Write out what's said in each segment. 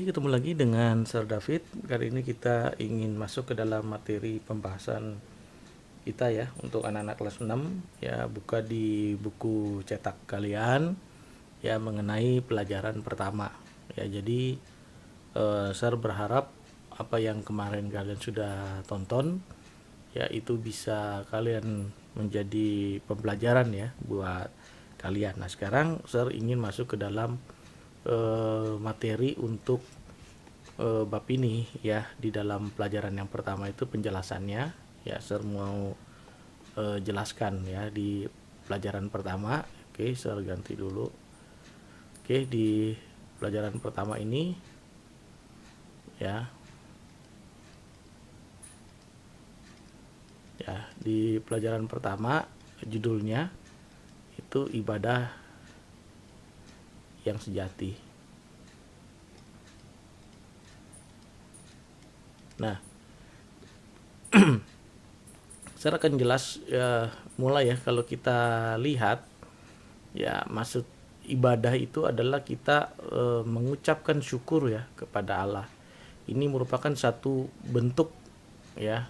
ketemu lagi dengan Sir David. Kali ini kita ingin masuk ke dalam materi pembahasan kita ya untuk anak-anak kelas 6 ya, buka di buku cetak kalian ya mengenai pelajaran pertama. Ya, jadi Sir berharap apa yang kemarin kalian sudah tonton ya itu bisa kalian menjadi pembelajaran ya buat kalian. Nah, sekarang Sir ingin masuk ke dalam materi untuk bab ini ya. Di dalam pelajaran yang pertama itu penjelasannya ya, Sir mau jelaskan ya di pelajaran pertama. Oke, Sir ganti dulu. Oke, di pelajaran pertama ini ya, di pelajaran pertama judulnya itu ibadah yang sejati. Nah, saya akan jelas ya, mulai ya. Kalau kita lihat ya, maksud ibadah itu adalah kita mengucapkan syukur ya kepada Allah. Ini merupakan satu bentuk ya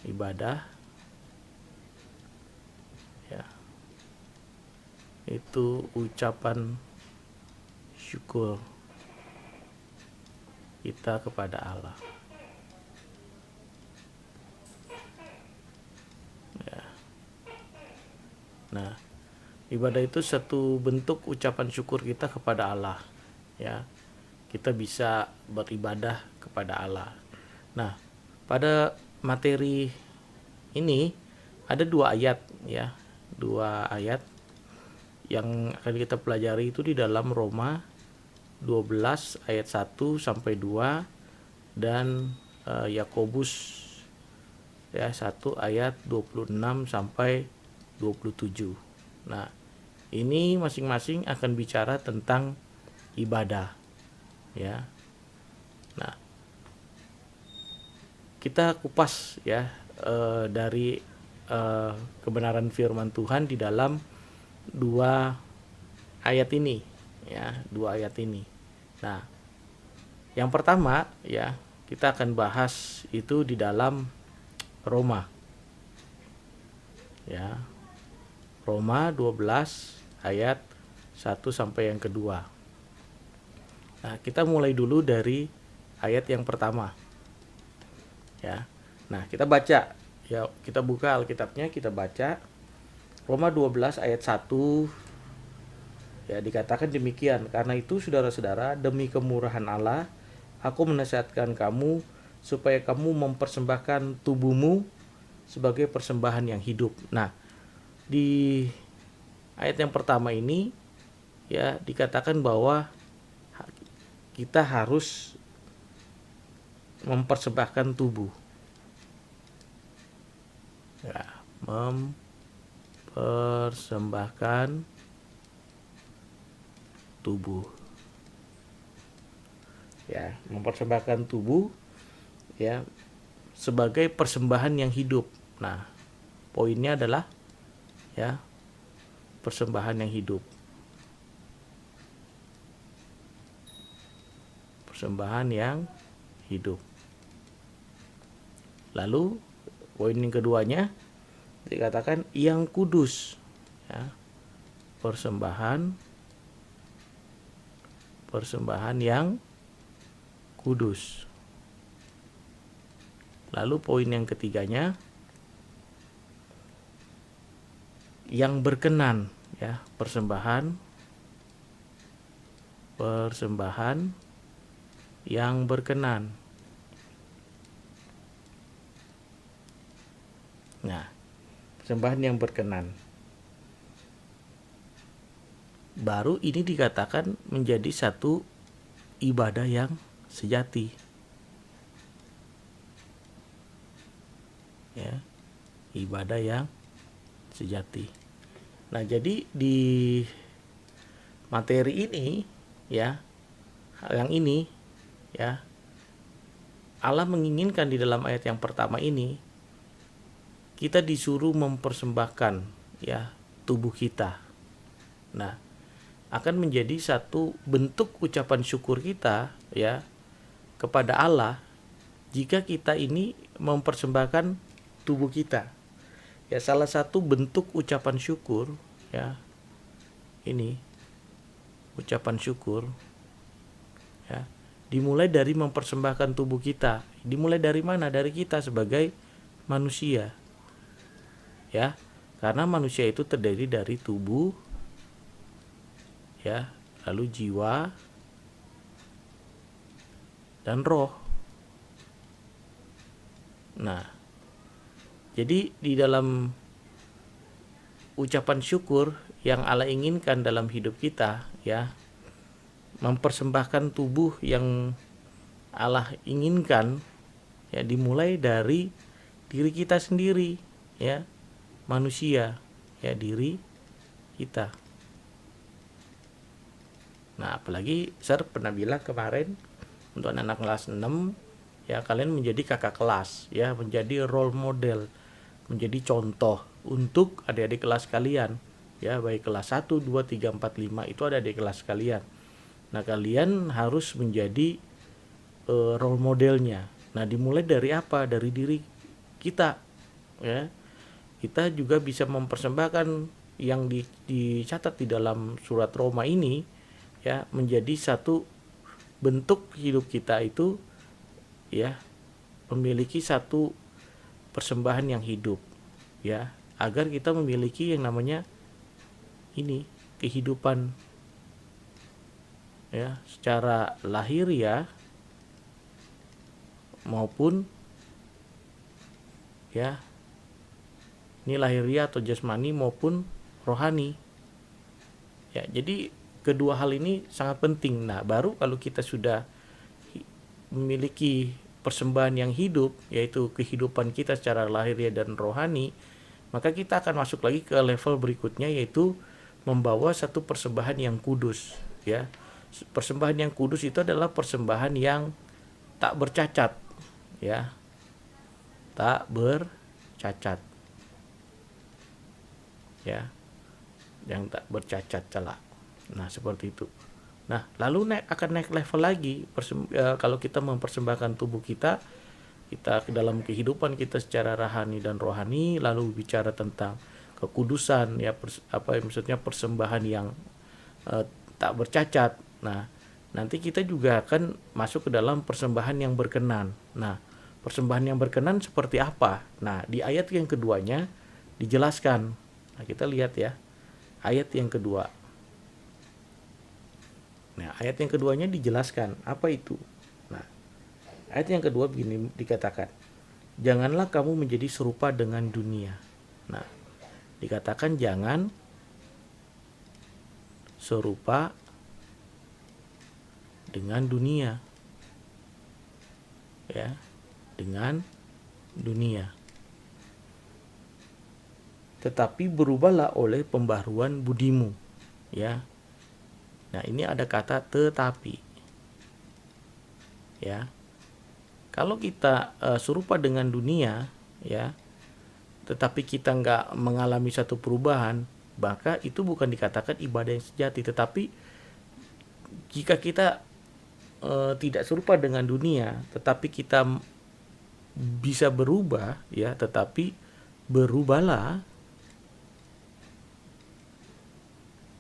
ibadah ya, itu ucapan syukur kita kepada Allah ya. Nah, ibadah itu satu bentuk ucapan syukur kita kepada Allah ya. Kita bisa beribadah kepada Allah. Nah, pada materi ini ada dua ayat ya, dua ayat yang akan kita pelajari itu di dalam Roma 12 ayat 1 sampai 2 dan Yakobus ya 1 ayat 26 sampai 27. Nah, ini masing-masing akan bicara tentang ibadah ya. Nah, kita kupas ya dari kebenaran firman Tuhan di dalam dua ayat ini ya, dua ayat ini. Nah, yang pertama ya, kita akan bahas itu di dalam Roma ya, Roma 12 ayat 1 sampai yang kedua. Nah, kita mulai dulu dari ayat yang pertama ya. Nah, kita baca ya, kita buka Alkitabnya, kita baca Roma 12 ayat 1 ya, dikatakan demikian. Karena itu saudara-saudara, demi kemurahan Allah, aku menasihatkan kamu supaya kamu mempersembahkan tubuhmu sebagai persembahan yang hidup. Nah, di ayat yang pertama ini ya dikatakan bahwa kita harus mempersembahkan tubuh ya, mempersembahkan tubuh ya, mempersembahkan tubuh ya sebagai persembahan yang hidup. Nah, poinnya adalah ya, persembahan yang hidup. Persembahan yang hidup. Lalu poin yang keduanya dikatakan yang kudus ya, persembahan yang kudus. Lalu poin yang ketiganya yang berkenan ya, persembahan yang berkenan. Nah, persembahan yang berkenan baru ini dikatakan menjadi satu ibadah yang sejati ya, ibadah yang sejati. Nah, jadi di materi ini ya, yang ini ya, Allah menginginkan di dalam ayat yang pertama ini kita disuruh mempersembahkan ya tubuh kita. Nah, akan menjadi satu bentuk ucapan syukur kita ya kepada Allah jika kita ini mempersembahkan tubuh kita. Ya, salah satu bentuk ucapan syukur ya ini ucapan syukur ya dimulai dari mempersembahkan tubuh kita. Dimulai dari mana? Dari kita sebagai manusia. Ya. Karena manusia itu terdiri dari tubuh ya, lalu jiwa dan roh. Nah, jadi di dalam ucapan syukur yang Allah inginkan dalam hidup kita ya, mempersembahkan tubuh yang Allah inginkan ya dimulai dari diri kita sendiri ya, manusia ya, diri kita. Nah, apalagi saya pernah bilang kemarin untuk anak kelas 6 ya, kalian menjadi kakak kelas ya, menjadi role model, menjadi contoh untuk adik-adik kelas kalian ya, baik kelas 1, 2, 3, 4, 5 itu ada di kelas kalian. Nah, kalian harus menjadi role modelnya. Nah, dimulai dari apa? Dari diri kita ya. Kita juga bisa mempersembahkan yang dicatat di dalam surat Roma ini ya, menjadi satu bentuk hidup kita itu ya, memiliki satu persembahan yang hidup ya, agar kita memiliki yang namanya ini kehidupan ya, secara lahiriah maupun ya, ini lahiriah atau jasmani maupun rohani ya. Jadi kedua hal ini sangat penting. Nah, baru kalau kita sudah memiliki persembahan yang hidup, yaitu kehidupan kita secara lahiriah dan rohani, maka kita akan masuk lagi ke level berikutnya, yaitu membawa satu persembahan yang kudus ya. Persembahan yang kudus itu adalah persembahan yang tak bercacat ya, tak bercacat ya, yang tak bercacat celah. Nah, seperti itu. Nah, lalu akan naik level lagi kalau kita mempersembahkan tubuh kita ke dalam kehidupan kita secara rohani dan rohani, lalu bicara tentang kekudusan ya, maksudnya persembahan yang tak bercacat. Nah, nanti kita juga akan masuk ke dalam persembahan yang berkenan. Nah, persembahan yang berkenan seperti apa? Nah, di ayat yang keduanya dijelaskan. Nah, kita lihat ya, ayat yang kedua. Nah, ayat yang keduanya dijelaskan apa itu. Nah, ayat yang kedua begini dikatakan, janganlah kamu menjadi serupa dengan dunia. Nah, dikatakan jangan serupa dengan dunia ya, dengan dunia, tetapi berubahlah oleh pembaharuan budimu ya. Nah, ini ada kata tetapi ya. Kalau kita serupa dengan dunia ya, tetapi kita nggak mengalami satu perubahan, maka itu bukan dikatakan ibadah yang sejati. Tetapi jika kita tidak serupa dengan dunia, tetapi kita bisa berubah ya, tetapi berubahlah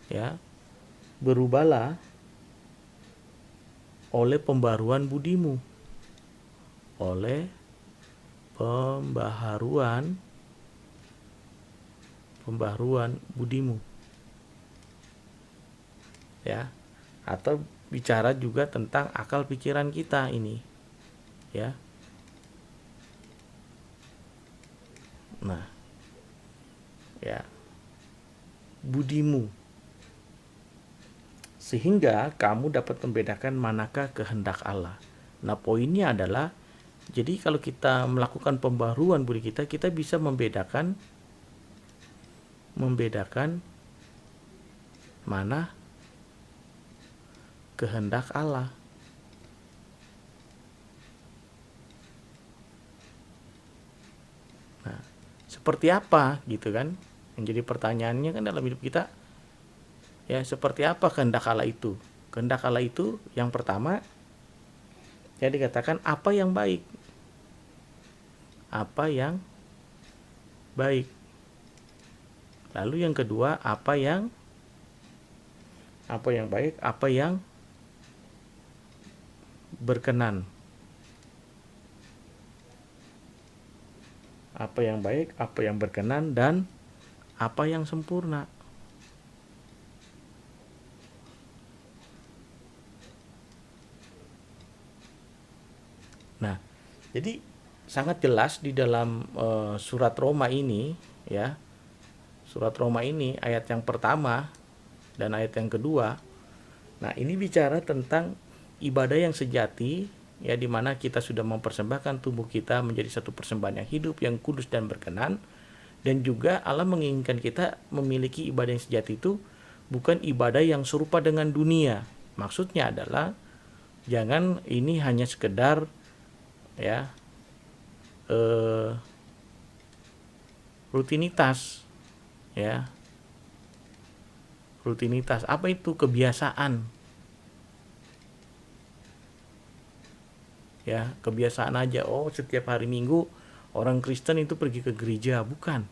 ya, berubahlah oleh pembaharuan budimu, oleh pembaharuan budimu ya, atau bicara juga tentang akal pikiran kita ini ya. Nah ya, budimu, sehingga kamu dapat membedakan manakah kehendak Allah. Nah, poinnya adalah, jadi kalau kita melakukan pembaharuan budi kita, kita bisa membedakan mana kehendak Allah. Nah, seperti apa gitu kan? Yang jadi pertanyaannya kan dalam hidup kita, Ya, seperti apa kehendak Allah itu? Kehendak Allah itu yang pertama ya dikatakan apa yang baik. Apa yang baik. Lalu yang kedua apa yang baik, apa yang berkenan. Apa yang baik, apa yang berkenan, dan apa yang sempurna. Nah, jadi sangat jelas di dalam surat Roma ini, ya, surat Roma ini ayat yang pertama dan ayat yang kedua. Nah, ini bicara tentang ibadah yang sejati, ya, di mana kita sudah mempersembahkan tubuh kita menjadi satu persembahan yang hidup, yang kudus dan berkenan. Dan juga Allah menginginkan kita memiliki ibadah yang sejati itu bukan ibadah yang serupa dengan dunia. Maksudnya adalah jangan ini hanya sekedar ya rutinitas, ya, rutinitas. Apa itu? Kebiasaan, ya, kebiasaan aja. Oh, setiap hari Minggu orang Kristen itu pergi ke gereja. Bukan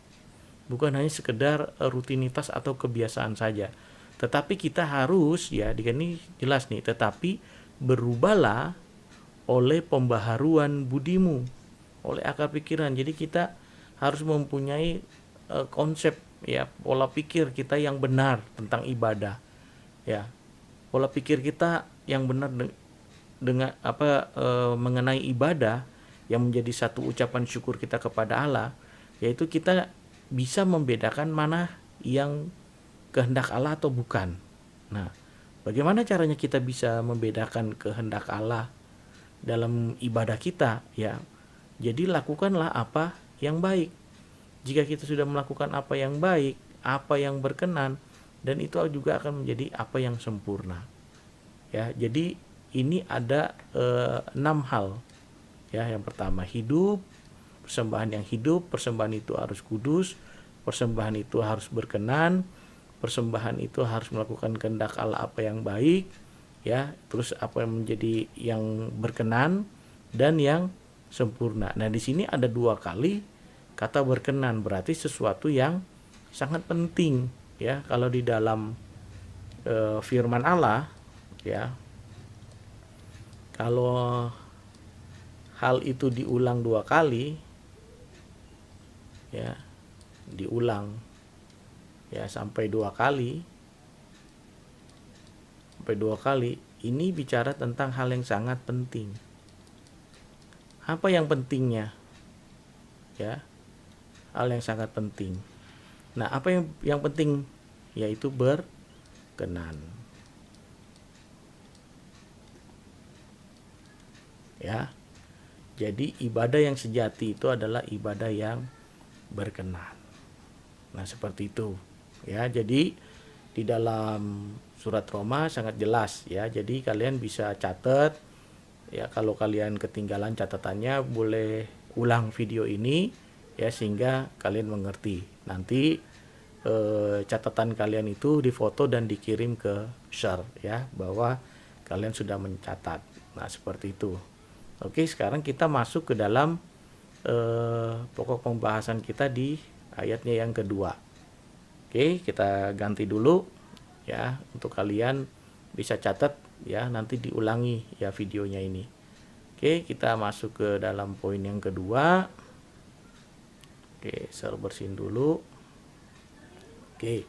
hanya sekedar rutinitas atau kebiasaan saja, tetapi kita harus, ya, di sini jelas nih, tetapi berubahlah oleh pembaharuan budimu, oleh akal pikiran. Jadi kita harus mempunyai konsep, ya, pola pikir kita yang benar tentang ibadah, ya, pola pikir kita yang benar dengan mengenai ibadah yang menjadi satu ucapan syukur kita kepada Allah, yaitu kita bisa membedakan mana yang kehendak Allah atau bukan. Nah, bagaimana caranya kita bisa membedakan kehendak Allah dalam ibadah kita? Ya, jadi lakukanlah apa yang baik. Jika kita sudah melakukan apa yang baik, apa yang berkenan, dan itu juga akan menjadi apa yang sempurna. Ya, jadi ini ada 6 hal. Ya, yang pertama hidup, persembahan yang hidup, persembahan itu harus kudus, persembahan itu harus berkenan, persembahan itu harus melakukan kehendak Allah apa yang baik, ya, terus apa yang menjadi yang berkenan dan yang sempurna. Nah, di sini ada 2 kali kata berkenan, berarti sesuatu yang sangat penting, ya. Kalau di dalam firman Allah, ya, kalau hal itu diulang 2 kali, ya, diulang, ya, sampai 2 kali, ini bicara tentang hal yang sangat penting. Apa yang pentingnya? Ya, hal yang sangat penting. Nah, apa yang penting? Yaitu berkenan. Ya. Jadi ibadah yang sejati itu adalah ibadah yang berkenan. Nah, seperti itu. Ya, jadi di dalam surat Roma sangat jelas, ya. Jadi kalian bisa catat, ya, kalau kalian ketinggalan catatannya boleh ulang video ini, ya, sehingga kalian mengerti. Nanti catatan kalian itu difoto dan dikirim ke share, ya, bahwa kalian sudah mencatat. Nah, seperti itu. Oke, sekarang kita masuk ke dalam pokok pembahasan kita di ayatnya yang kedua. Oke, kita ganti dulu, ya, untuk kalian bisa catat, ya, nanti diulangi, ya, videonya ini. Oke, kita masuk ke dalam poin yang kedua. Oke, share bersihin dulu. Oke,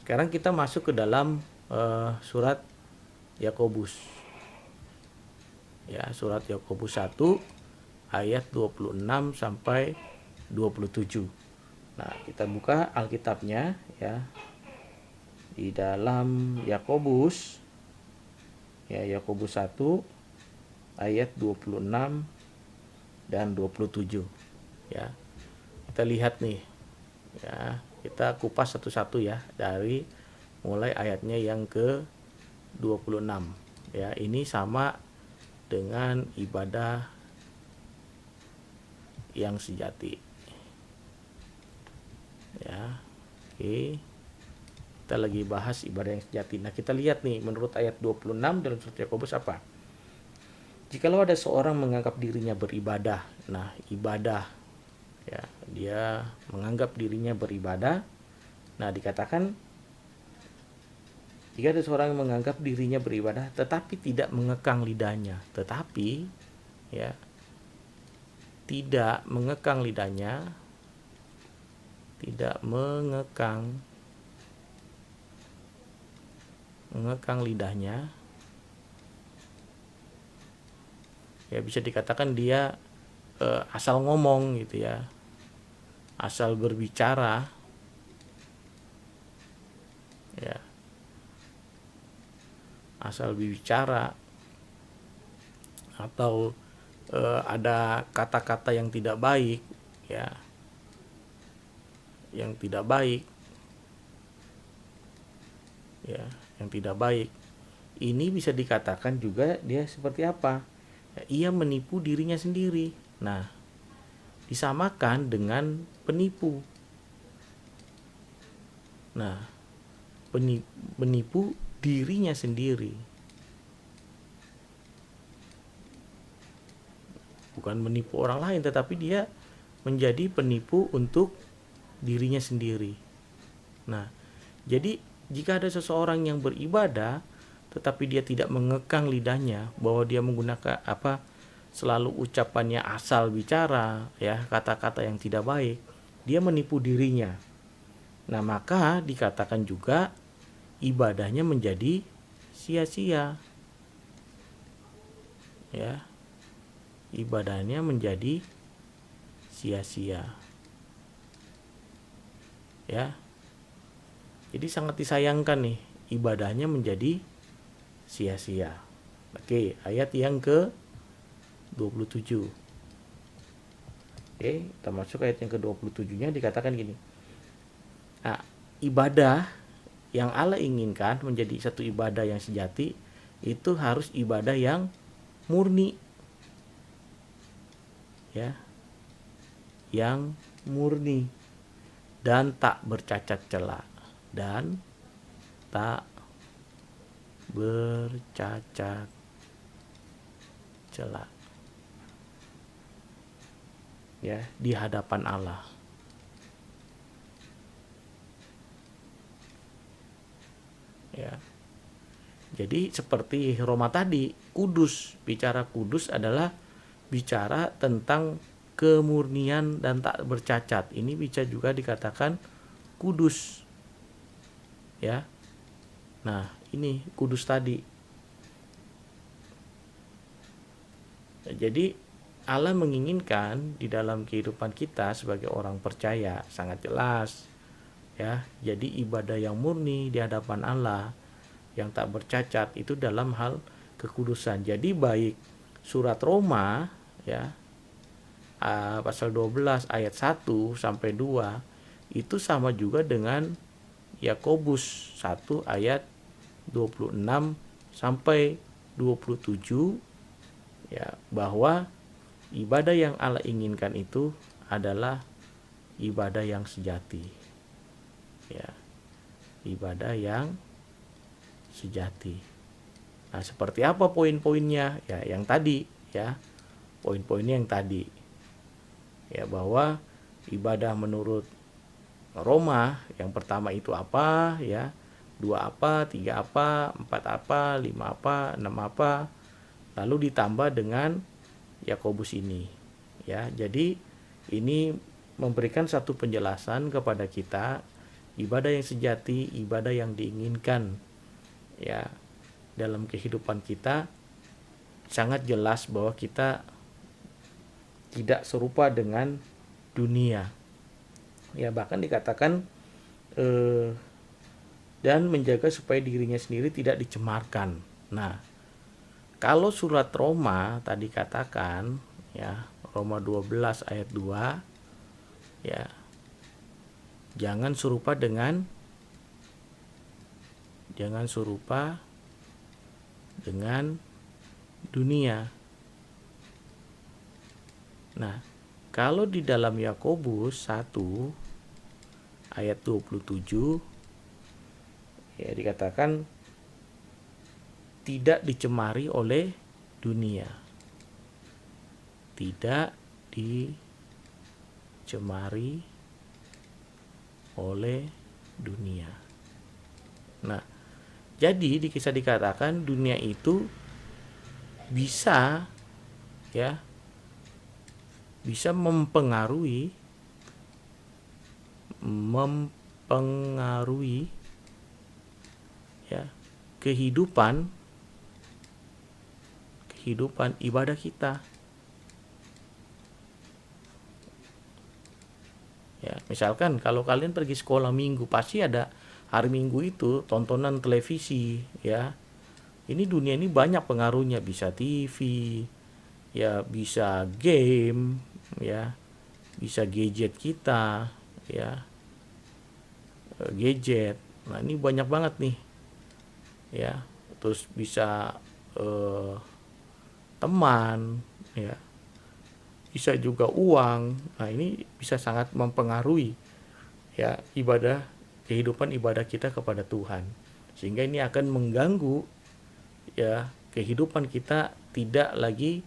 sekarang kita masuk ke dalam surat Yakobus. Ya, surat Yakobus 1 ayat 26 sampai 27. Nah, kita buka Alkitabnya, ya. Di dalam Yakobus, ya, Yakobus 1 ayat 26 dan 27, ya. Kita lihat nih, ya. Kita kupas satu-satu, ya, dari mulai ayatnya yang ke 26. Ya, ini sama dengan ibadah yang sejati, ya. Oke, kita kita lagi bahas ibadah yang sejati. Nah, kita lihat nih menurut ayat 26 dalam surat Yakobus apa? Jikalau ada seorang menganggap dirinya beribadah. Nah, ibadah ya, dia menganggap dirinya beribadah. Nah, dikatakan jika ada seorang yang menganggap dirinya beribadah tetapi tidak mengekang lidahnya, tetapi ya, tidak mengekang lidahnya, tidak mengekang lidahnya, ya bisa dikatakan dia asal ngomong gitu ya, asal berbicara ya, asal berbicara, atau ada kata-kata yang tidak baik ya, yang tidak baik ya, yang tidak baik. Ini bisa dikatakan juga dia seperti apa? Ya, ia menipu dirinya sendiri. Nah, disamakan dengan penipu. Nah, menipu dirinya sendiri. Bukan menipu orang lain, tetapi dia menjadi penipu untuk dirinya sendiri. Nah, jadi jika ada seseorang yang beribadah tetapi dia tidak mengekang lidahnya, bahwa dia menggunakan selalu ucapannya asal bicara ya, kata-kata yang tidak baik, dia menipu dirinya. Nah, maka dikatakan juga ibadahnya menjadi sia-sia. Ya. Ibadahnya menjadi sia-sia. Ya. Jadi sangat disayangkan nih, ibadahnya menjadi sia-sia. Oke, ayat yang ke-27. Oke, kita masuk ayat yang ke-27-nya, dikatakan gini. Nah, ibadah yang Allah inginkan menjadi satu ibadah yang sejati itu harus ibadah yang murni. Ya. Yang murni dan tak bercacat celah, dan tak bercacat celah ya, di hadapan Allah. Ya. Jadi seperti Roma tadi, kudus, bicara kudus adalah bicara tentang kemurnian dan tak bercacat. Ini bisa juga dikatakan kudus. Ya. Nah, ini kudus tadi. Jadi Allah menginginkan di dalam kehidupan kita sebagai orang percaya sangat jelas ya. Jadi ibadah yang murni di hadapan Allah yang tak bercacat itu dalam hal kekudusan. Jadi baik surat Roma ya, pasal 12 ayat 1 sampai 2 itu sama juga dengan Yakobus 1 ayat 26 sampai 27 ya, bahwa ibadah yang Allah inginkan itu adalah ibadah yang sejati. Ya. Ibadah yang sejati. Nah, seperti apa poin-poinnya? Ya, yang tadi ya. Poin-poinnya yang tadi. Ya, bahwa ibadah menurut Roma yang pertama itu apa ya? 2 apa, 3 apa, 4 apa, 5 apa, 6 apa. Lalu ditambah dengan Yakobus ini. Ya, jadi ini memberikan satu penjelasan kepada kita ibadah yang sejati, ibadah yang diinginkan ya dalam kehidupan kita sangat jelas bahwa kita tidak serupa dengan dunia. Ya, bahkan dikatakan dan menjaga supaya dirinya sendiri tidak dicemarkan. Nah, kalau surat Roma tadi katakan ya, Roma 12 ayat 2 ya, jangan serupa dengan dunia. Nah, kalau di dalam Yakobus 1 ayat 27 Ya, dikatakan tidak dicemari oleh dunia. Tidak dicemari oleh dunia. Nah, jadi di kisah dikatakan dunia itu bisa ya bisa mempengaruhi ya kehidupan ibadah kita. Ya, misalkan kalau kalian pergi sekolah minggu, pasti ada hari Minggu itu tontonan televisi ya. Ini dunia ini banyak pengaruhnya, bisa TV, ya bisa game, ya bisa gadget kita, ya gadget. Nah, ini banyak banget nih, ya. Terus bisa teman, ya bisa juga uang. Nah, ini bisa sangat mempengaruhi ya kehidupan ibadah kita kepada Tuhan, sehingga ini akan mengganggu ya kehidupan kita tidak lagi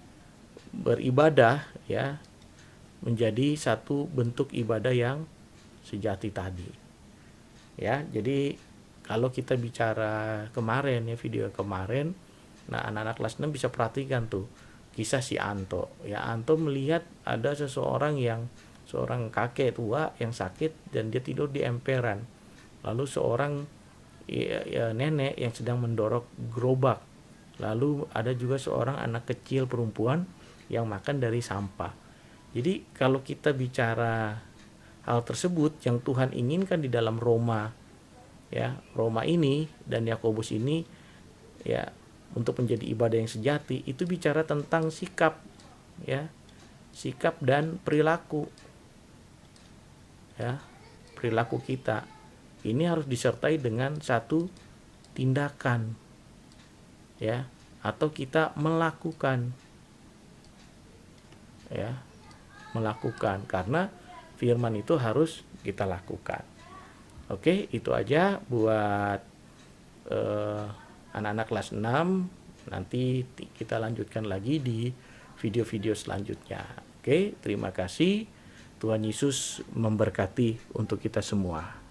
beribadah ya menjadi satu bentuk ibadah yang sejati tadi ya. Jadi kalau kita bicara kemarin ya, video kemarin, nah anak-anak kelas 6 bisa perhatikan tuh kisah si Anto ya. Anto melihat ada seorang kakek tua yang sakit dan dia tidur di emperan, lalu seorang nenek yang sedang mendorong gerobak, lalu ada juga seorang anak kecil perempuan yang makan dari sampah. Jadi kalau kita bicara hal tersebut yang Tuhan inginkan di dalam Roma ini dan Yakobus ini ya, untuk menjadi ibadah yang sejati, itu bicara tentang sikap ya, sikap dan perilaku ya. Perilaku kita ini harus disertai dengan satu tindakan ya, atau kita melakukan ya, karena firman itu harus kita lakukan. Oke, itu aja buat anak-anak kelas 6. Nanti kita lanjutkan lagi di video-video selanjutnya. Oke, terima kasih. Tuhan Yesus memberkati untuk kita semua.